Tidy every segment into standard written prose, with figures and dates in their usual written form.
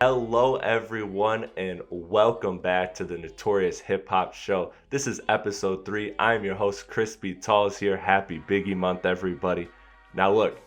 Hello, everyone, and welcome back to the Notorious Hip Hop Show. This is episode 3. I'm your host, Chris Platte here. Happy Biggie Month, everybody. Now, look,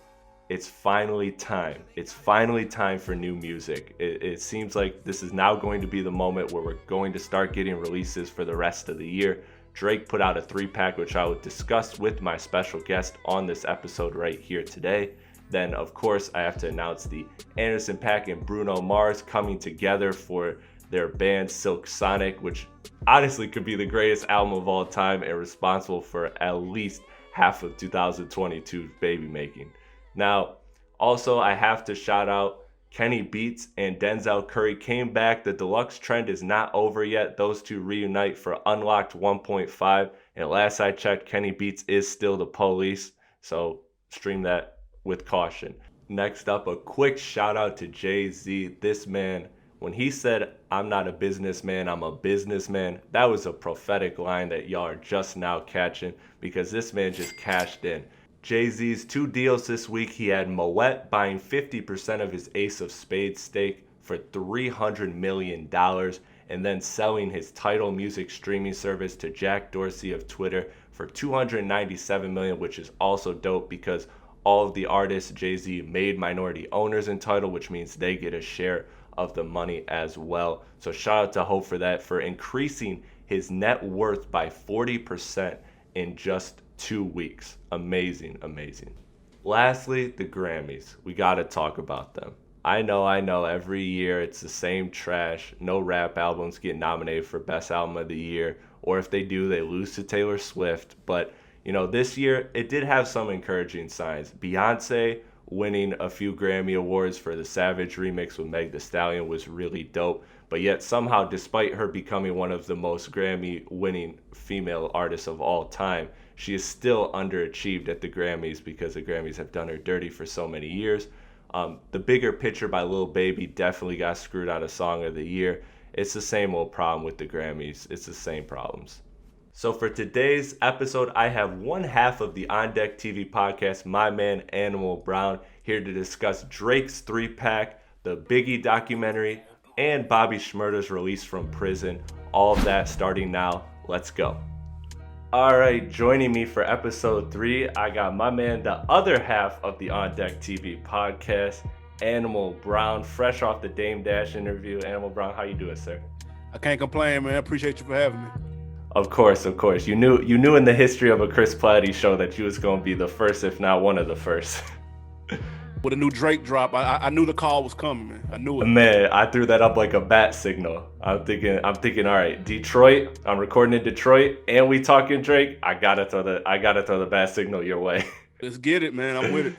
it's finally time. It's finally time for new music. It seems like this is now going to be the moment where we're going to start getting releases for the rest of the year. Drake put out a 3-pack, which I will discuss with my special guest on this episode right here today. Then, of course, I have to announce the Anderson .Paak and Bruno Mars coming together for their band Silk Sonic, which honestly could be the greatest album of all time and responsible for at least half of 2022's baby making. Now, also, I have to shout out Kenny Beats and Denzel Curry came back. The deluxe trend is not over yet. Those two reunite for Unlocked 1.5. And last I checked, Kenny Beats is still the police. So stream that with caution. Next up, a quick shout out to Jay-Z. This man, when he said, "I'm not a businessman, I'm a businessman," that was a prophetic line that y'all are just now catching because this man just cashed in. Jay-Z's 2 deals this week. He had Moet buying 50% of his Ace of Spades stake for $300 million and then selling his Tidal music streaming service to Jack Dorsey of Twitter for $297 million, which is also dope because all of the artists Jay-Z made minority owners in Tidal, which means they get a share of the money as well. So shout out to Hope for that, for increasing his net worth by 40% in just 2 weeks. Amazing, amazing. Lastly, the Grammys. We got to talk about them. I know, every year it's the same trash. No rap albums get nominated for Best Album of the Year, or if they do, they lose to Taylor Swift. But this year, it did have some encouraging signs. Beyonce winning a few Grammy Awards for the Savage remix with Meg Thee Stallion was really dope. But yet somehow, despite her becoming one of the most Grammy-winning female artists of all time, she is still underachieved at the Grammys because the Grammys have done her dirty for so many years. The Bigger Picture by Lil Baby definitely got screwed out of Song of the Year. It's the same old problem with the Grammys. It's the same problems. So for today's episode, I have one half of the OnDeckTV Podcast, my man Animal Brown, here to discuss Drake's 3-pack, the Biggie Documentary, and Bobby Shmurda's release from prison. All of that starting now. Let's go. All right, joining me for episode 3, I got my man, the other half of the OnDeckTV Podcast, Animal Brown, fresh off the Dame Dash interview. Animal Brown, how you doing, sir? I can't complain, man. I appreciate you for having me. Of course. You knew in the history of a Chris Platte show that you was going to be the first, if not one of the first. With a new Drake drop, I knew the call was coming, man. I knew it. Man, I threw that up like a bat signal. I'm thinking, all right, Detroit. I'm recording in Detroit, and we talking Drake. I gotta throw the bat signal your way. Let's get it, man. I'm with it.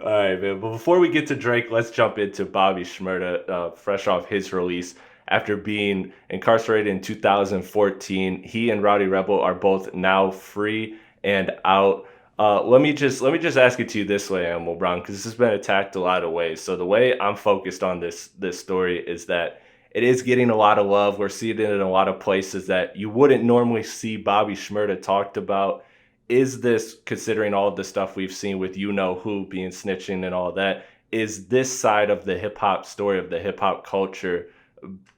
All right, man. But before we get to Drake, let's jump into Bobby Shmurda, fresh off his release. After being incarcerated in 2014, he and Rowdy Rebel are both now free and out. Let me just ask it to you this way, Animal Brown, because this has been attacked a lot of ways. So the way I'm focused on this story is that it is getting a lot of love. We're seeing it in a lot of places that you wouldn't normally see Bobby Shmurda talked about. Is this, considering all of the stuff we've seen with who being snitching and all that, is this side of the hip hop story, of the hip hop culture,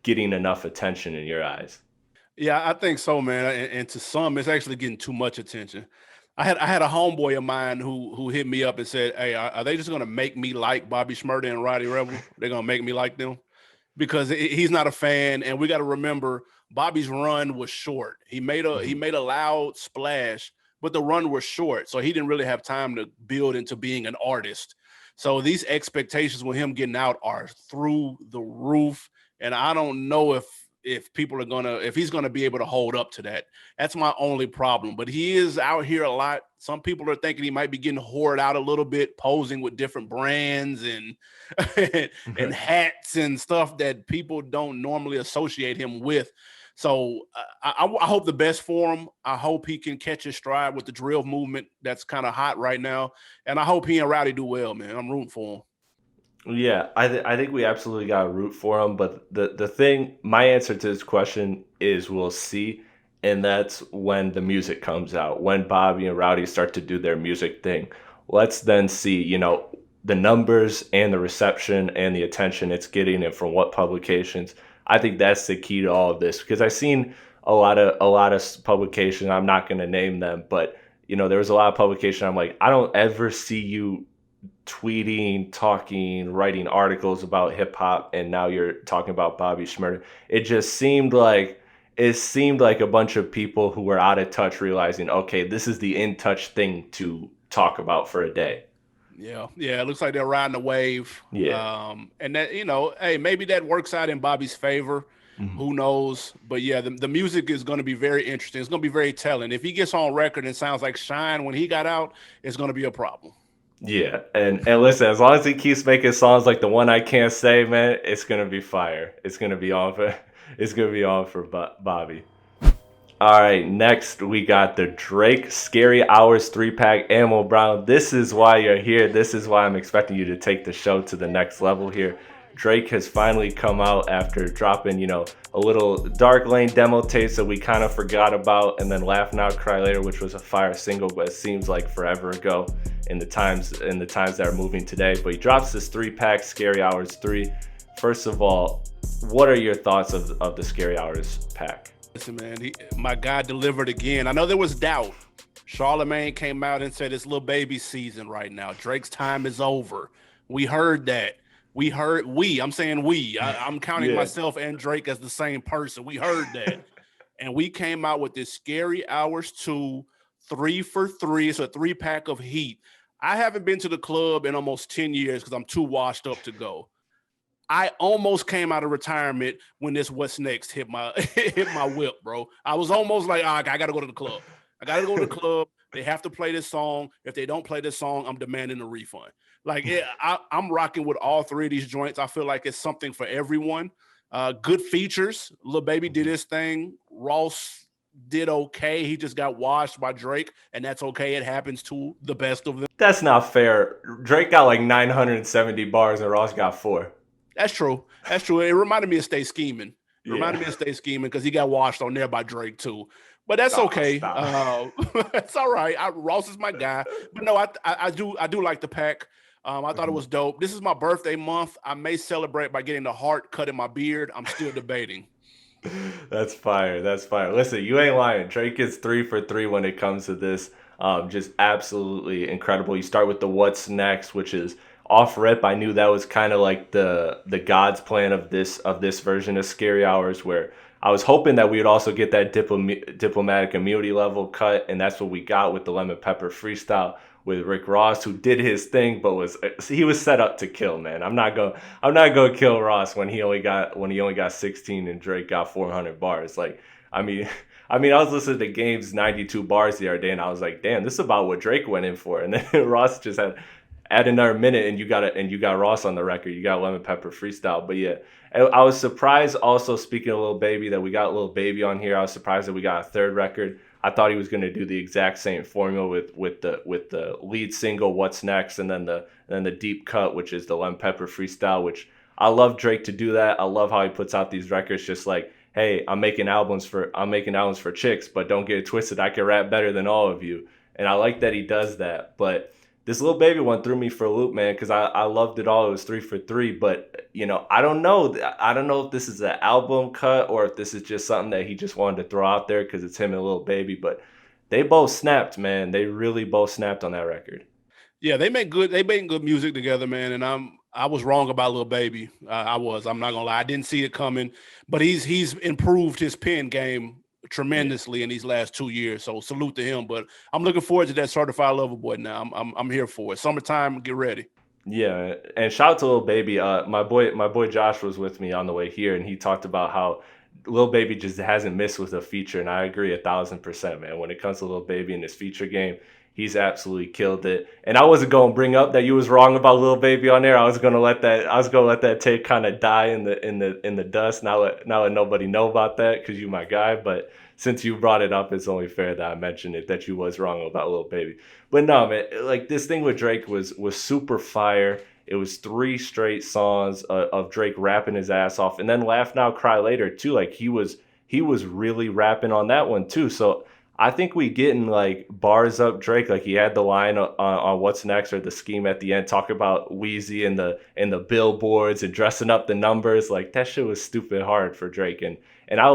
getting enough attention in your eyes? Yeah, I think so, man. And to some, it's actually getting too much attention. I had a homeboy of mine who hit me up and said, "Hey, are they just gonna make me like Bobby Shmurda and Rowdy Rebel? They're gonna make me like them?" Because he's not a fan, and we got to remember Bobby's run was short. He made a loud splash, but the run was short, so he didn't really have time to build into being an artist. So these expectations with him getting out are through the roof. And I don't know if he's gonna be able to hold up to that. That's my only problem. But he is out here a lot. Some people are thinking he might be getting whored out a little bit, posing with different brands and and hats and stuff that people don't normally associate him with. So I hope the best for him. I hope he can catch his stride with the drill movement that's kind of hot right now. And I hope he and Rowdy do well, man. I'm rooting for him. Yeah, I think we absolutely got to root for him. But the thing, my answer to this question is we'll see. And that's when the music comes out, when Bobby and Rowdy start to do their music thing. Let's then see, the numbers and the reception and the attention it's getting and from what publications. I think that's the key to all of this, because I've seen a lot of publications. I'm not going to name them, but there was a lot of publication. I'm like, I don't ever see you tweeting, talking, writing articles about hip hop, and now you're talking about Bobby Shmurda. It just seemed like a bunch of people who were out of touch realizing, okay, this is the in touch thing to talk about for a day. Yeah. It looks like they're riding the wave. Yeah. And that, hey, maybe that works out in Bobby's favor. Mm-hmm. Who knows? But yeah, the music is going to be very interesting. It's going to be very telling. If he gets on record and sounds like Shine when he got out, it's going to be a problem. Yeah, and listen, as long as he keeps making songs like the one I Can't Say, man, it's gonna be fire. It's gonna be on for Bobby. All right, next we got the Drake Scary Hours 3-pack. Ammo Brown, this is why you're here. This is why I'm expecting you to take the show to the next level here. Drake has finally come out after dropping, a little Dark Lane demo tapes that we kind of forgot about, and then Laugh Now, Cry Later, which was a fire single, but it seems like forever ago in the times that are moving today. But he drops this 3-pack, Scary Hours 3. First of all, what are your thoughts of the Scary Hours pack? Listen, man, my guy delivered again. I know there was doubt. Charlemagne came out and said it's Lil Baby season right now. Drake's time is over. We heard that. I'm saying we. I'm counting myself and Drake as the same person. We heard that. And we came out with this Scary Hours 2, 3 for 3. It's a 3-pack of heat. I haven't been to the club in almost 10 years because I'm too washed up to go. I almost came out of retirement when this What's Next hit my whip, bro. I was almost like, I got to go to the club. I got to go to the club. They have to play this song. If they don't play this song, I'm demanding a refund. Like, I'm rocking with all 3 of these joints. I feel like it's something for everyone. Good features. Lil Baby did his thing. Ross did okay. He just got washed by Drake, and that's okay. It happens to the best of them. That's not fair. Drake got like 970 bars and Ross got 4. That's true. It reminded me of Stay Scheming. Because he got washed on there by Drake too. But that's okay. It's all right. Ross is my guy. But no, I do like the pack. I thought it was dope. This is my birthday month. I may celebrate by getting the heart cut in my beard. I'm still debating. That's fire. Listen, you ain't lying. Drake is 3 for 3 when it comes to this. Just absolutely incredible. You start with the What's Next, which is off rip. I knew that was kind of like the God's plan of this version of Scary Hours, where I was hoping that we would also get that diplomatic immunity level cut, and that's what we got with the Lemon Pepper freestyle with Rick Ross, who did his thing, but he was set up to kill, man. I'm not gonna kill Ross when he only got 16 and Drake got 400 bars. Like, I mean, I was listening to Game's 92 bars the other day, and I was like, damn, this is about what Drake went in for. And then Ross just had add another minute, and you got Ross on the record. You got Lemon Pepper freestyle. But yeah, I was surprised also, speaking of Lil Baby, that we got Lil Baby on here. I was surprised that we got a third record. I thought he was going to do the exact same formula with the lead single What's Next, and then the deep cut, which is the Lemon Pepper freestyle, which I love Drake to do that. I love how he puts out these records just like, hey, I'm making albums for chicks, but don't get it twisted, I can rap better than all of you. And I like that he does that. But this Lil Baby one threw me for a loop, man, because I loved it all. It was 3 for 3, but I don't know if this is an album cut or if this is just something that he just wanted to throw out there because it's him and Lil Baby. But they both snapped, man. They really both snapped on that record. Yeah, they make good music together, man. And I was wrong about Lil Baby. I'm not gonna lie. I didn't see it coming, but he's improved his pen game tremendously in these last 2 years. So salute to him. But I'm looking forward to that Certified Lover Boy now. I'm here for it. Summertime, get ready. Yeah, and shout out to Lil Baby. My boy Josh was with me on the way here, and he talked about how Lil Baby just hasn't missed with a feature, and I agree 1,000%, man. When it comes to Lil Baby in his feature game, he's absolutely killed it. And I wasn't going to bring up that you was wrong about Lil Baby on there. I was going to let that take kind of die in the dust. Not let nobody know about that because you my guy. But since you brought it up, it's only fair that I mentioned it, that you was wrong about Lil Baby. But no, man, like this thing with Drake was super fire. It was 3 straight songs of Drake rapping his ass off, and then Laugh Now, Cry Later too. Like he was really rapping on that one too. So I think we getting like bars up Drake. Like he had the line on What's Next or the scheme at the end, talking about Wheezy and the billboards and dressing up the numbers. Like that shit was stupid hard for Drake. And I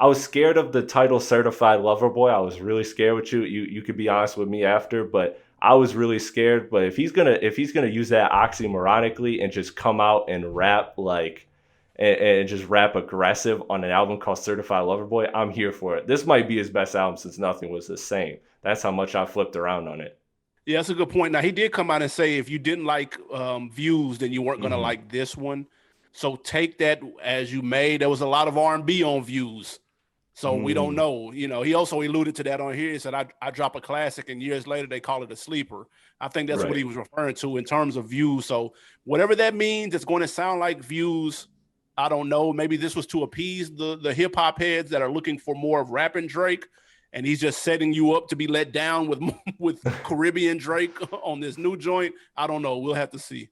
was scared of the title Certified Lover Boy. I was really scared with you. You could be honest with me after, but I was really scared. But if he's gonna use that oxymoronically and just come out and rap like and just rap aggressive on an album called Certified Lover Boy, I'm here for it. This might be his best album since Nothing Was the Same. That's how much I flipped around on it. Yeah, that's a good point. Now he did come out and say if you didn't like Views, then you weren't gonna like this one. So take that as you may. There was a lot of R&B on Views. So we don't know. You know, he also alluded to that on here. He said, I drop a classic and years later they call it a sleeper. I think that's what he was referring to in terms of Views. So whatever that means, it's going to sound like Views. I don't know. Maybe this was to appease the hip hop heads that are looking for more of rapping Drake. And he's just setting you up to be let down with Caribbean Drake on this new joint. I don't know. We'll have to see.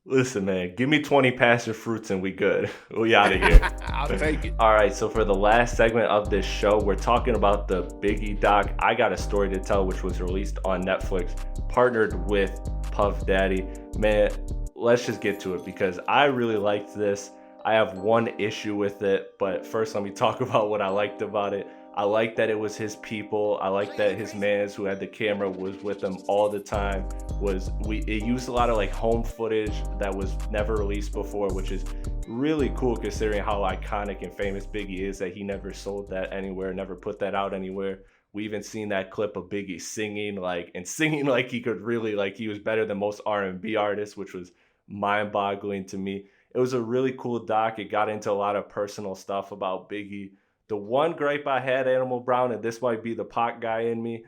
Listen, man, give me 20 passion fruits and we good. We out of here. I'll take it. All right, so for the last segment of this show, we're talking about the Biggie doc, I Got a Story to Tell, which was released on Netflix, partnered with Puff Daddy. Man, let's just get to it because I really liked this. I have one issue with it, but first let me talk about what I liked about it. I like that it was his people. I like that his mans who had the camera was with him all the time. It used a lot of like home footage that was never released before, which is really cool considering how iconic and famous Biggie is, that he never sold that anywhere, never put that out anywhere. We even seen that clip of Biggie singing like he could really, like he was better than most R&B artists, which was mind-boggling to me. It was a really cool doc. It got into a lot of personal stuff about Biggie. The one gripe I had, Animal Brown, and this might be the Pac guy in me,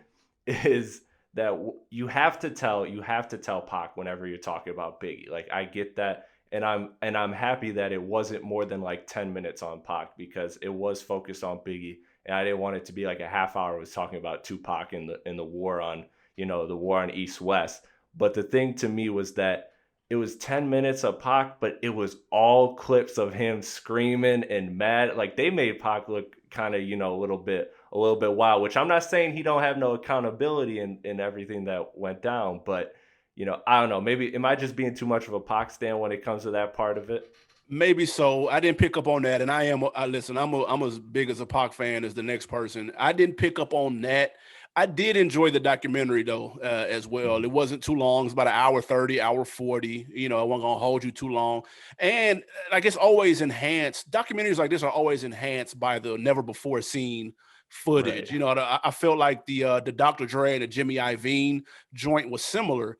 is that you have to tell Pac whenever you're talking about Biggie. Like I get that, and I'm happy that it wasn't more than like 10 minutes on Pac because it was focused on Biggie, and I didn't want it to be like a half hour was talking about Tupac in the war on the war on East West. But the thing to me was that it was 10 minutes of Pac, but it was all clips of him screaming and mad. Like they made Pac look kind of, a little bit wild, which I'm not saying he don't have no accountability in everything that went down, but I don't know, maybe am I just being too much of a Pac stan when it comes to that part of it? Maybe so. I didn't pick up on that. And listen, I'm as big as a Pac fan as the next person. I didn't pick up on that. I did enjoy the documentary though, as well. It wasn't too long. It's about an hour 30, hour 40. I wasn't going to hold you too long. And like it's always enhanced. Documentaries like this are always enhanced by the never before seen footage. Right. I felt like the Dr. Dre and the Jimmy Iovine joint was similar.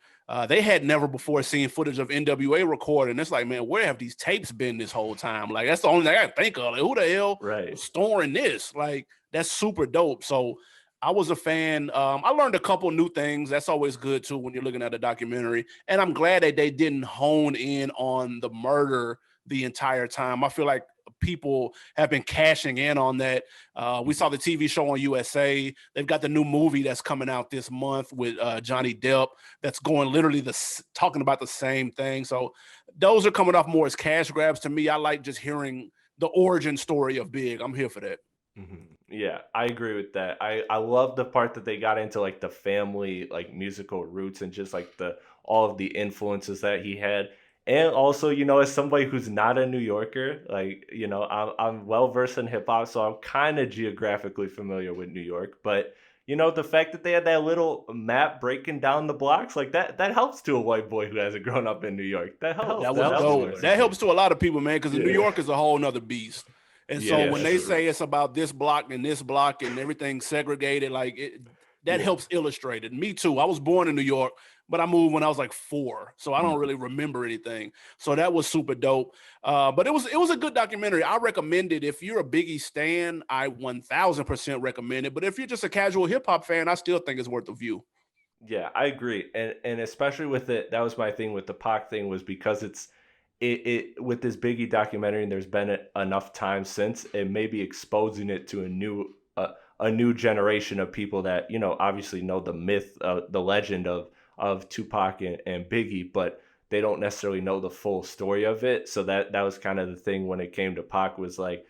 They had never before seen footage of NWA recording. It's like, man, where have these tapes been this whole time? Like, that's the only thing I can think of. Like, who the hell was storing this? Like, that's super dope. So I was a fan. I learned a couple new things. That's always good too when you're looking at a documentary. And I'm glad that they didn't hone in on the murder the entire time. I feel like people have been cashing in on that. We saw the TV show on USA. They've got the new movie that's coming out this month with Johnny Depp that's going literally talking about the same thing. So those are coming off more as cash grabs to me. I like just hearing the origin story of Big. I'm here for that. Mm-hmm. Yeah, I agree with that. I love the part that they got into like the family, like musical roots and just like all of the influences that he had. And also, as somebody who's not a New Yorker, like, I'm well versed in hip hop, so I'm kind of geographically familiar with New York. But, the fact that they had that little map breaking down the blocks, like that helps to a white boy who hasn't grown up in New York. That helps. That helps to a lot of people, man, because New York is a whole nother beast. And so when they say it's about this block and everything segregated, like that helps illustrate it. Me too. I was born in New York, but I moved when I was like 4, so I don't really remember anything. So that was super dope. But it was a good documentary. I recommend it. If you're a Biggie stan, I 1000% recommend it. But if you're just a casual hip hop fan, I still think it's worth a view. Yeah, I agree. And especially with it, that was my thing with the Pac thing, was because it with this Biggie documentary, and there's been enough time since, it may be exposing it to a new generation of people that obviously know the myth, the legend of Tupac and Biggie, but they don't necessarily know the full story of it. So that was kind of the thing when it came to Pac, was like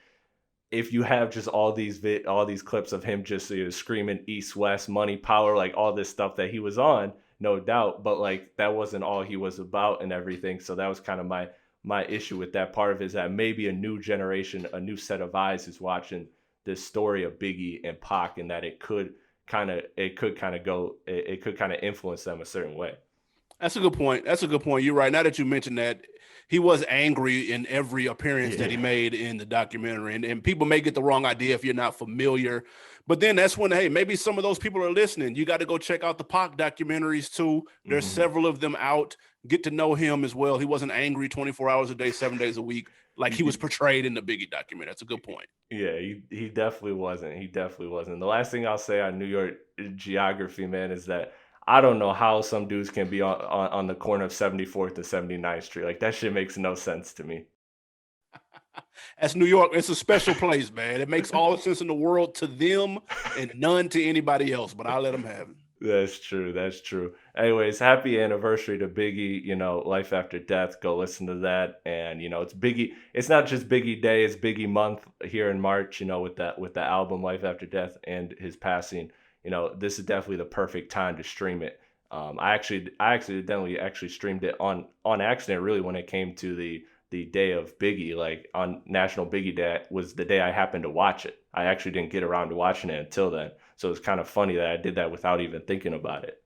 if you have just all these clips of him just screaming East West money power, like all this stuff that he was on, no doubt, but like that wasn't all he was about and everything. So that was kind of my issue with that part of it, is that maybe a new generation, a new set of eyes is watching this story of Biggie and Pac, and that it could kind of influence them a certain way. That's a good point. You're right. Now that you mentioned that, he was angry in every appearance that he made in the documentary. And people may get the wrong idea if you're not familiar. But then that's when, hey, maybe some of those people are listening. You got to go check out the Pac documentaries too. There's several of them out. Get to know him as well. He wasn't angry 24 hours a day, 7 days a week, like he was portrayed in the Biggie documentary. That's a good point. Yeah, he definitely wasn't. The last thing I'll say on New York geography, man, is that I don't know how some dudes can be on the corner of 74th and 79th Street. Like, that shit makes no sense to me. That's New York. It's a special place, man. It makes all the sense in the world to them and none to anybody else, but I'll let them have it. That's true. Anyways, happy anniversary to Biggie, Life After Death. Go listen to that. And, it's Biggie. It's not just Biggie Day, it's Biggie month here in March, with the album Life After Death and his passing. This is definitely the perfect time to stream it. I accidentally streamed it on accident, really, when it came to the day of Biggie, like on National Biggie Day was the day I happened to watch it. I actually didn't get around to watching it until then. So it's kind of funny that I did that without even thinking about it.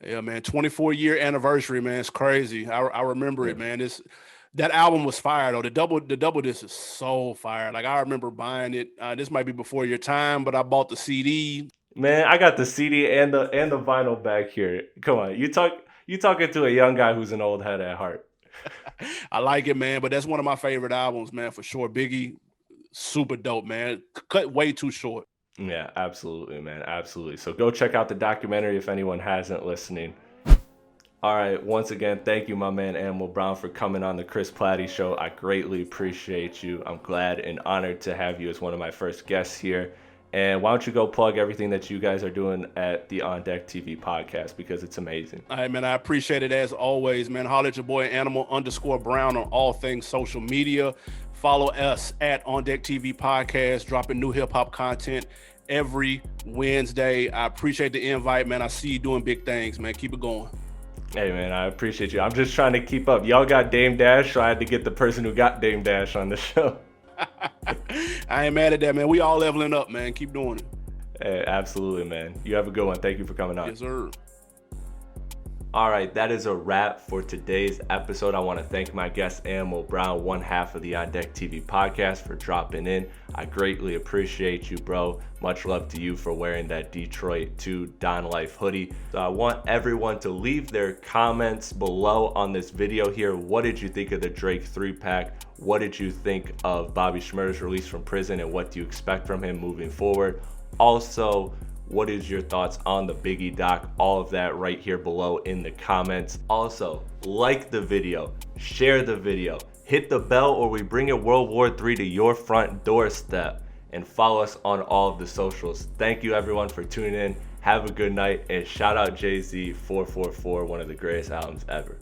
Yeah, man, 24-year anniversary, man. It's crazy. I remember it, man. That album was fire, though. The double disc is so fire. Like, I remember buying it. This might be before your time, but I bought the CD. Man, I got the CD and the vinyl back here. Come on, you talking to a young guy who's an old head at heart. I like it, man, but that's one of my favorite albums, man, for sure. Biggie, super dope, man. Cut way too short. Yeah, absolutely, man, absolutely. So go check out the documentary if anyone hasn't listening. All right, once again, thank you, my man Animal Brown, for coming on the Chris Platte Show. I greatly appreciate you. I'm glad and honored to have you as one of my first guests here. And why don't you go plug everything that you guys are doing at the OnDeckTV Podcast, because it's amazing. All right, man, I appreciate it as always, man. Holler at your boy Animal_Brown on all things social media. Follow us at OnDeckTV Podcast, dropping new hip-hop content every Wednesday. I appreciate the invite, man. I see you doing big things, man. Keep it going. Hey, man, I appreciate you. I'm just trying to keep up. Y'all got Dame Dash, so I had to get the person who got Dame Dash on the show. I ain't mad at that, man. We all leveling up, man. Keep doing it. Hey, absolutely, man. You have a good one. Thank you for coming on. Yes, sir. All right, that is a wrap for today's episode. I want to thank my guest, Animal Brown, one half of the OnDeckTV Podcast, for dropping in. I greatly appreciate you, bro. Much love to you for wearing that Detroit 2 Don Life hoodie. So I want everyone to leave their comments below on this video here. What did you think of the Drake 3-pack? What did you think of Bobby Shmurda's release from prison, and what do you expect from him moving forward? Also, what is your thoughts on the Biggie doc? All of that right here below in the comments. Also, like the video, share the video, hit the bell, or we bring in World War III to your front doorstep, and follow us on all of the socials. Thank you everyone for tuning in. Have a good night, and shout out Jay-Z 444, one of the greatest albums ever.